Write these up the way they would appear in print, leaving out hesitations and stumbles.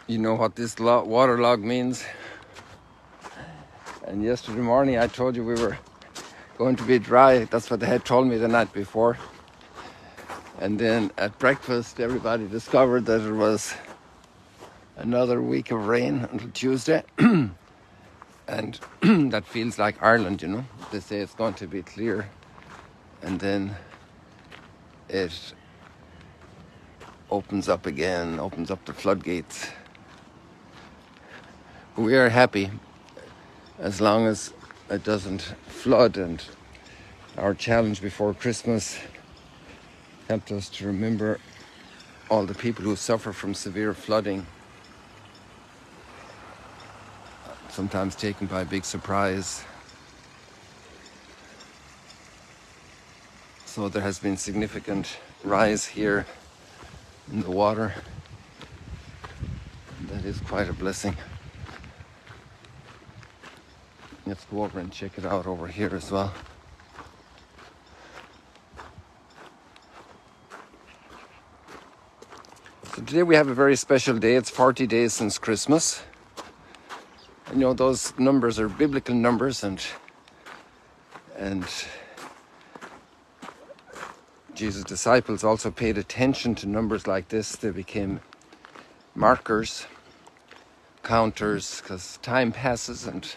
You know what this waterlog means? And yesterday morning I told you we were going to be dry. That's what they had told me the night before. And then at breakfast everybody discovered that it was another week of rain until Tuesday. And that feels like Ireland, you know. They say it's going to be clear and then it opens up again, opens up the floodgates. We are happy as long as it doesn't flood, and our challenge before Christmas helped us to remember all the people who suffer from severe flooding, sometimes taken by a big surprise. So there has been significant rise here in the water. That is quite a blessing. Let's go over and check it out over here as well. So today we have a very special day. It's 40 days since Christmas. And, you know, those numbers are biblical numbers, and Jesus' disciples also paid attention to numbers like this. They became markers, counters, because time passes, and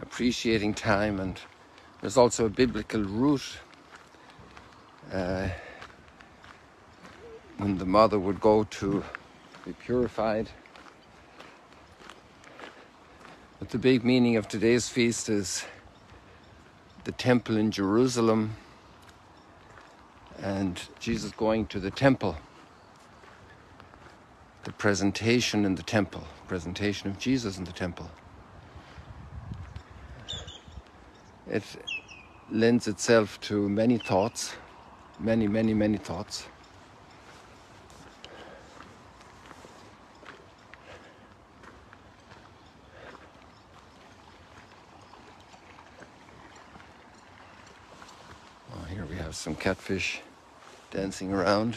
appreciating time. And there's also a biblical root. When the mother would go to be purified. But the big meaning of today's feast is the temple in Jerusalem and Jesus going to the temple. The presentation in the temple, presentation of Jesus in the temple. It lends itself to many thoughts, many thoughts. Oh, here we have some catfish dancing around.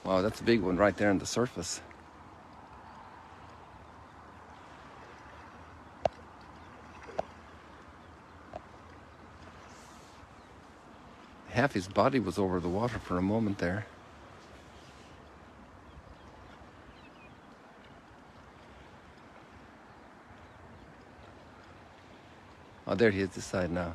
Wow, that's a big one right there on the surface. Half his body was over the water for a moment there. Oh, there he is this side now.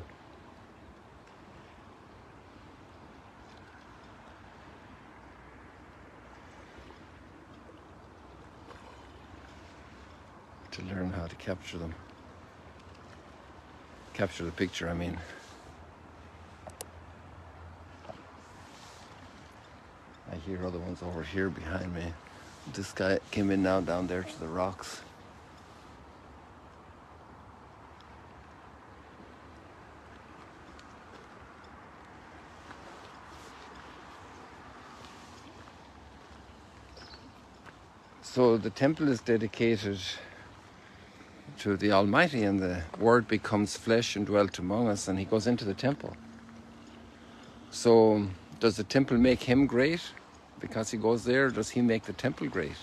To learn how to capture them. Capture the picture, I mean. I hear other ones over here behind me. This guy came in now down there to the rocks. So the temple is dedicated to the Almighty, and the Word becomes flesh and dwelt among us, and he goes into the temple. So does the temple make him great because he goes there, or does he make the temple great?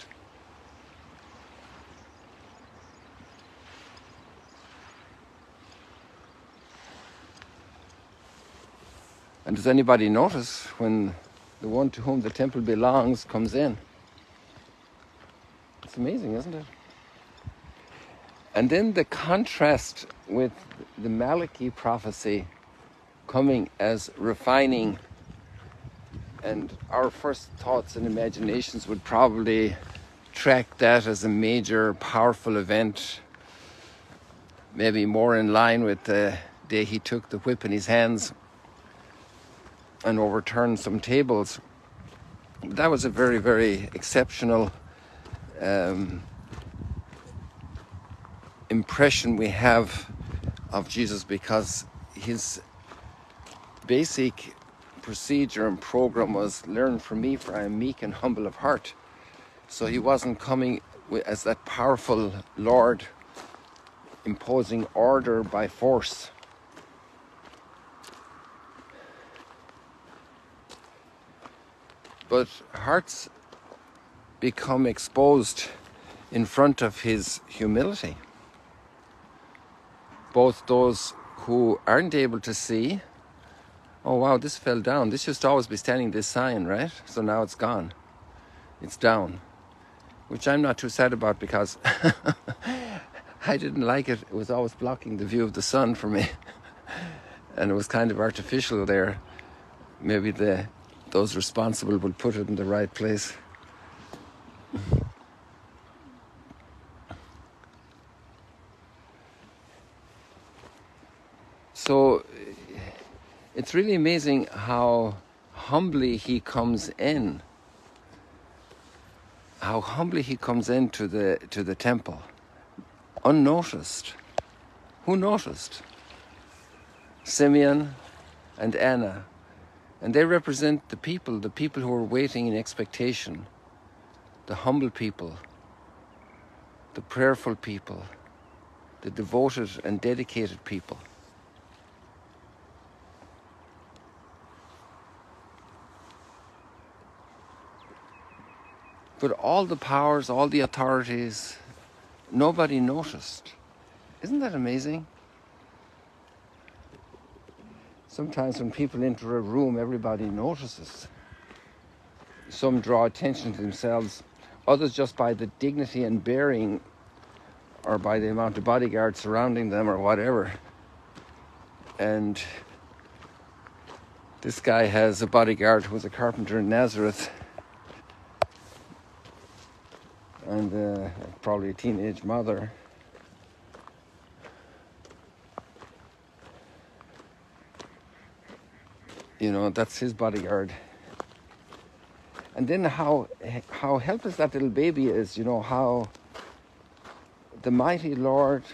And does anybody notice when the one to whom the temple belongs comes in? It's amazing, isn't it? And then the contrast with the Malachi prophecy coming as refining, and our first thoughts and imaginations would probably track that as a major, powerful event, maybe more in line with the day he took the whip in his hands and overturned some tables. That was a very exceptional impression we have of Jesus, because his basic procedure and program was, learn from me, for I am meek and humble of heart. So he wasn't coming as that powerful Lord imposing order by force. but hearts become exposed in front of his humility. Both those who aren't able to see, oh wow, this fell down. This used to always be standing this sign, right? So now it's gone. It's down. Which I'm not too sad about because I didn't like it. It was always blocking the view of the sun for me. And it was kind of artificial there. Maybe those responsible will put it in the right place. So it's really amazing how humbly he comes in. How humbly he comes into the temple, unnoticed. Who noticed? Simeon and Anna. And they represent the people who are waiting in expectation, the humble people, the prayerful people, the devoted and dedicated people. But all the powers, all the authorities, nobody noticed. Isn't that amazing? Sometimes when people enter a room, everybody notices. Some draw attention to themselves, others just by the dignity and bearing or by the amount of bodyguards surrounding them or whatever. And this guy has a bodyguard who was a carpenter in Nazareth and probably a teenage mother. You know, that's his bodyguard. And then how helpless that little baby is, you know, how the mighty Lord,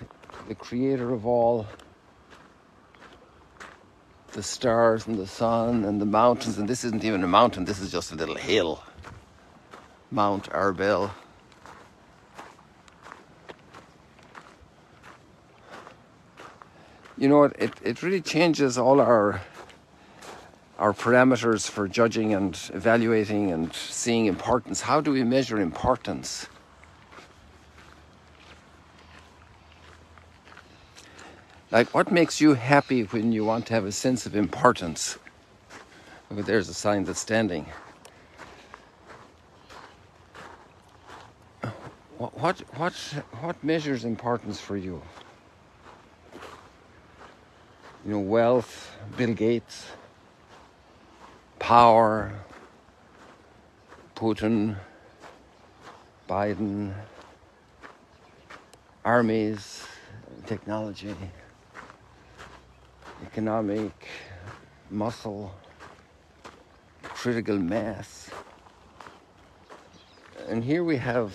the creator of all, the stars and the sun and the mountains, and this isn't even a mountain, this is just a little hill, Mount Arbel. You know, it really changes all our parameters for judging and evaluating and seeing importance. How do we measure importance? Like, what makes you happy when you want to have a sense of importance? Look, there's a sign that's standing. What measures importance for you? You know, wealth, Bill Gates, power, Putin, Biden, armies, technology, economic, muscle, critical mass. And here we have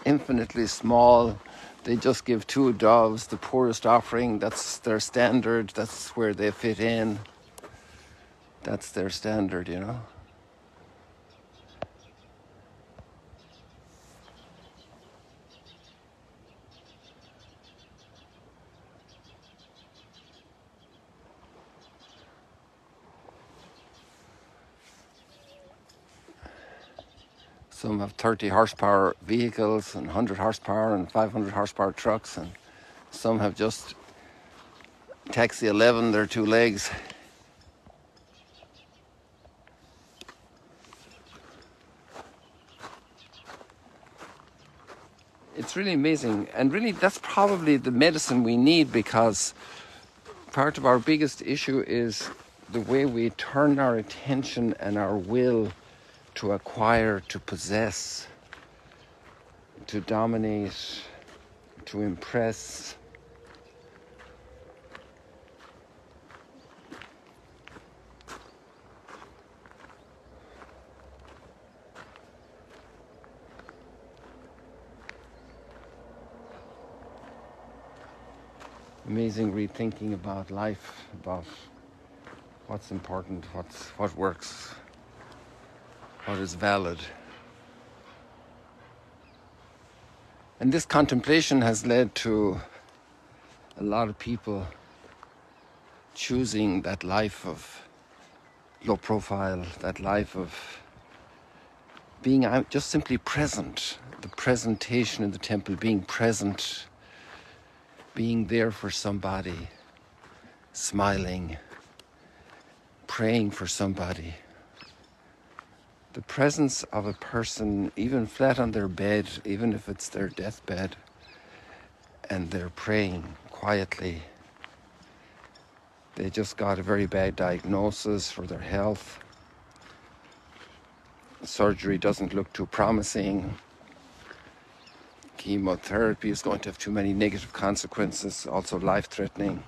infinitely small. They just give 2 doves, the poorest offering. That's their standard. That's where they fit in. That's their standard, you know. Some have 30 horsepower vehicles and 100 horsepower and 500 horsepower trucks, and some have just taxi 11, their 2 legs. It's really amazing, and really that's probably the medicine we need, because part of our biggest issue is the way we turn our attention and our will to acquire, to possess, to dominate, to impress. Amazing rethinking about life, about what's important, what works, what is valid. And this contemplation has led to a lot of people choosing that life of low profile, that life of being just simply present, the presentation in the temple, being present, being there for somebody, smiling, praying for somebody. The presence of a person, even flat on their bed, even if it's their deathbed, and they're praying quietly. They just got a very bad diagnosis for their health. Surgery doesn't look too promising. Chemotherapy is going to have too many negative consequences, also life-threatening.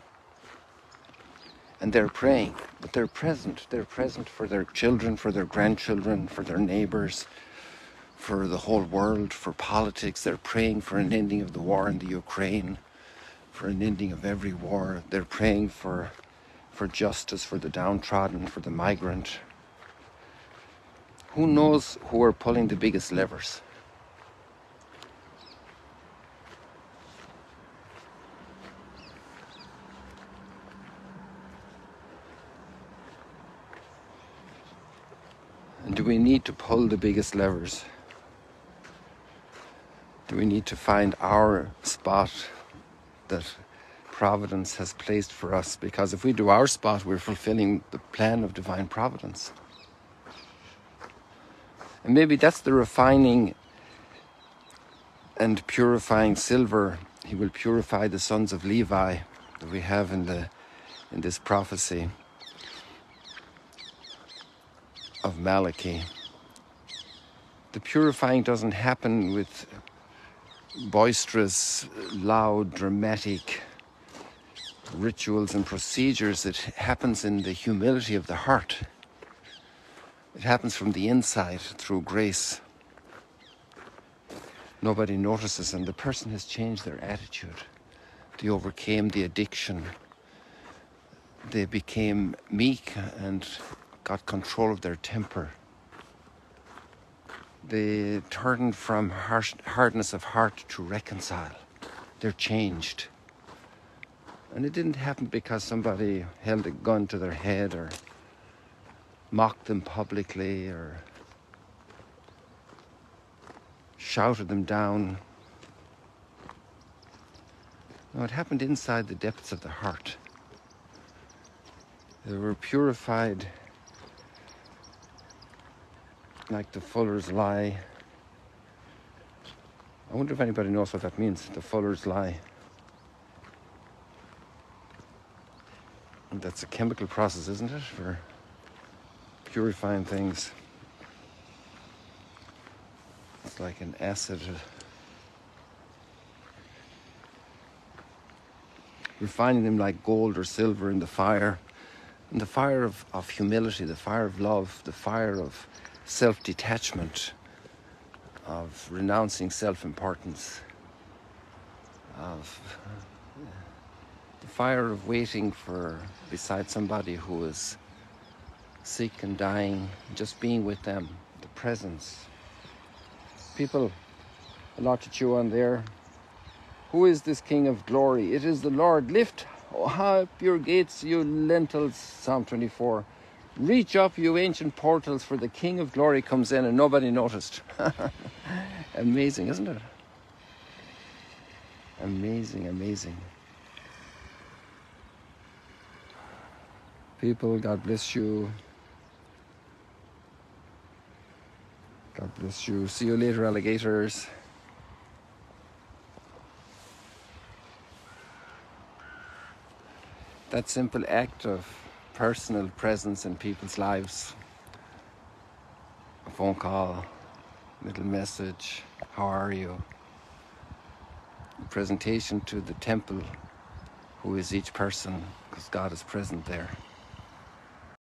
And they're praying, but they're present. They're present for their children, for their grandchildren, for their neighbors, for the whole world, for politics. They're praying for an ending of the war in the Ukraine, for an ending of every war. They're praying for justice, for the downtrodden, for the migrant. Who knows who are pulling the biggest levers? And do we need to pull the biggest levers? Do we need to find our spot that Providence has placed for us? Because if we do our spot, we're fulfilling the plan of divine providence. And maybe that's the refining and purifying silver. He will purify the sons of Levi that we have in this prophecy of Malachi. The purifying doesn't happen with boisterous, loud, dramatic rituals and procedures. It happens in the humility of the heart. It happens from the inside through grace. Nobody notices, and the person has changed their attitude. They overcame the addiction. They became meek and got control of their temper. They turned from hardness of heart to reconcile. They're changed. And it didn't happen because somebody held a gun to their head or mocked them publicly or shouted them down. No, it happened inside the depths of the heart. They were purified like the fuller's lie. I wonder if anybody knows what that means, the fuller's lie. And that's a chemical process, isn't it, for purifying things? It's like an acid. Refining them like gold or silver in the fire. And the fire of humility, the fire of love, the fire of self-detachment, of renouncing self-importance, of the fire of waiting beside somebody who is sick and dying, just being with them, the presence. People, a lot to chew on there. Who is this King of glory? It is the Lord. Lift up your gates, you lintels, Psalm 24. Reach up, you ancient portals, for the King of glory comes in, and nobody noticed. Amazing, isn't it? Amazing, amazing. People, God bless you. God bless you. See you later, alligators. That simple act of personal presence in people's lives. A phone call, little message, how are you? A presentation to the temple, who is each person, because God is present there.